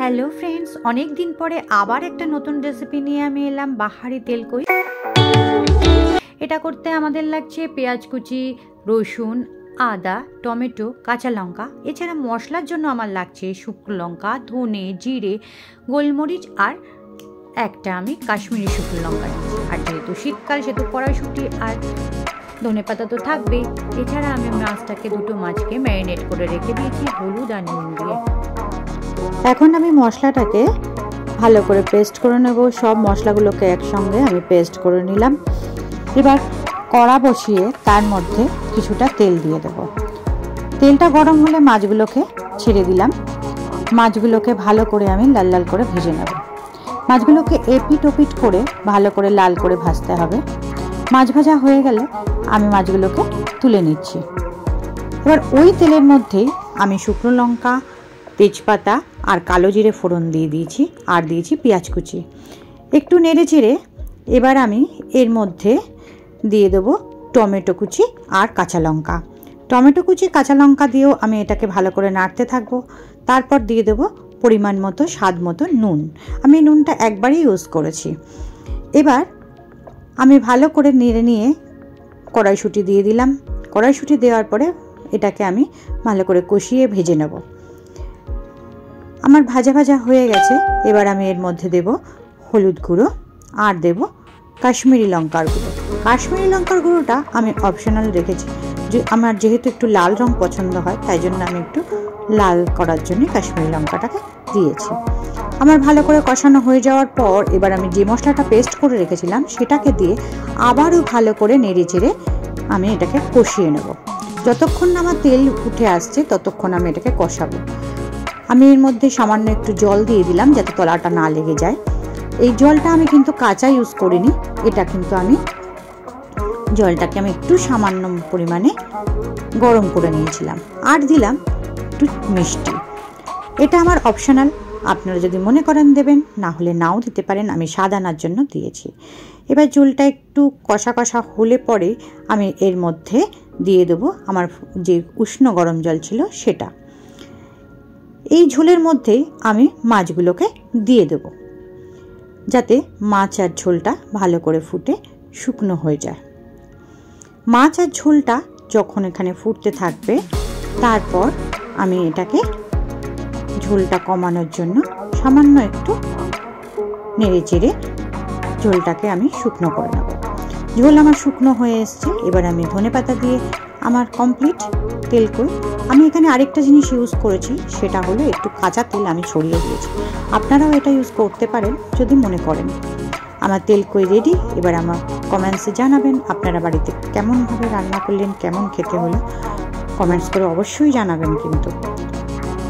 Hello friends, অনেক দিন পরে আবার একটা নতুন রেসিপি নিয়ে আমি এলাম, বাহারি তেলকই। এটা করতে আমাদের লাগছে পেঁয়াজ কুচি, রসুন, আদা, টমেটো, কাঁচা লঙ্কা। এছাড়া মশলার জন্য আমার লাগছে শুকনো লঙ্কা, ধনে, জিরে, গোলমরিচ আর একটা আমি কাশ্মীরি শুকনো লঙ্কা নিচ্ছি। আর যেহেতু শীতকাল সেহেতু কড়াইশুঁটি আর ধনে পাতা তো থাকবেই। এছাড়া আমি দুটো মাছকে ম্যারিনেট করে রেখে দিয়েছি হলুদ আর নুন দিয়ে। এখন আমি মশলাটাকে ভালো করে পেস্ট করে নেব। সব মশলাগুলোকে একসঙ্গে আমি পেস্ট করে নিলাম। এবার কড়া বসিয়ে তার মধ্যে কিছুটা তেল দিয়ে দেব। তেলটা গরম হলে মাছগুলোকে ছেড়ে দিলাম। মাছগুলোকে ভালো করে আমি লাল লাল করে ভেজে নেব। মাছগুলোকে এপিট ওপিট করে ভালো করে লাল করে ভাজতে হবে। মাছ ভাজা হয়ে গেলে আমি মাছগুলোকে তুলে নিচ্ছি। এবার ওই তেলের মধ্যেই আমি শুকনো লঙ্কা, তেজপাতা আর কালো জিরে ফোড়ন দিয়ে দিয়েছি আর দিয়েছি পেঁয়াজ কুচি। একটু নেড়ে চেড়ে এবার আমি এর মধ্যে দিয়ে দেবো টমেটো কুচি আর কাঁচা লঙ্কা। টমেটো কুচি কাঁচা লঙ্কা দিয়েও আমি এটাকে ভালো করে নাড়তে থাকবো। তারপর দিয়ে দেবো পরিমাণ মতো স্বাদ মতো নুন। আমি নুনটা একবারই ইউজ করেছি। এবার আমি ভালো করে নেড়ে নিয়ে কড়াইশুঁটি দিয়ে দিলাম। কড়াইশুঁটি দেওয়ার পরে এটাকে আমি ভালো করে কষিয়ে ভেজে নেব। আমার ভাজা ভাজা হয়ে গেছে। এবার আমি এর মধ্যে দেব হলুদ গুঁড়ো আর দেব কাশ্মীরি লঙ্কার গুঁড়ো। কাশ্মীরি লঙ্কার গুঁড়োটা আমি অপশনাল রেখেছি, যে আমার যেহেতু একটু লাল রং পছন্দ হয় তাই জন্য আমি একটু লাল করার জন্য কাশ্মীরি লঙ্কাটাকে দিয়েছি। আমার ভালো করে কষানো হয়ে যাওয়ার পর এবার আমি যে মশলাটা পেস্ট করে রেখেছিলাম সেটাকে দিয়ে আবারও ভালো করে নেড়ে চেড়ে আমি এটাকে কষিয়ে নেব। যতক্ষণ না আমার তেল উঠে আসছে ততক্ষণ আমি এটাকে কষাবো। আমি এর মধ্যে সামান্য একটু জল দিয়ে দিলাম যাতে তলাটা না লেগে যায়। এই জলটা আমি কিন্তু কাঁচা ইউজ করিনি, এটা কিন্তু আমি জলটাকে আমি একটু সামান্য পরিমাণে গরম করে নিয়েছিলাম। আর দিলাম একটু মিষ্টি। এটা আমার অপশনাল, আপনারা যদি মনে করেন দেবেন, না হলে নাও দিতে পারেন। আমি স্বাদ আনার জন্য দিয়েছি। এবার ঝোলটা একটু কষা কষা হলে পরে আমি এর মধ্যে দিয়ে দেবো আমার যে উষ্ণ গরম জল ছিল সেটা। এই ঝোলের মধ্যেই আমি মাছগুলোকে দিয়ে দেব যাতে মাছ আর ঝোলটা ভালো করে ফুটে শুকনো হয়ে যায়। মাছ আর ঝোলটা যখন এখানে ফুটতে থাকবে তারপর আমি এটাকে ঝোলটা কমানোর জন্য সামান্য একটু নেড়ে চেড়ে ঝোলটাকে আমি শুকনো করে নেব। ঝোল আমার শুকনো হয়ে এসছে। এবার আমি ধনেপাতা দিয়ে আমার কমপ্লিট তেলকই। আমি এখানে আরেকটা জিনিস ইউজ করেছি, সেটা হলো একটু কাঁচা তেল আমি ছড়িয়ে দিয়েছি। আপনারাও এটা ইউজ করতে পারেন যদি মনে করেন। আমার তেলকই রেডি। এবার আমার কমেন্টসে জানাবেন আপনারা বাড়িতে কেমনভাবে রান্না করলেন, কেমন খেতে হলো কমেন্টস করে অবশ্যই জানাবেন। কিন্তু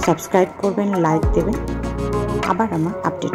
সাবস্ক্রাইব করবেন, লাইক দেবেন, আবার আমার আপডেট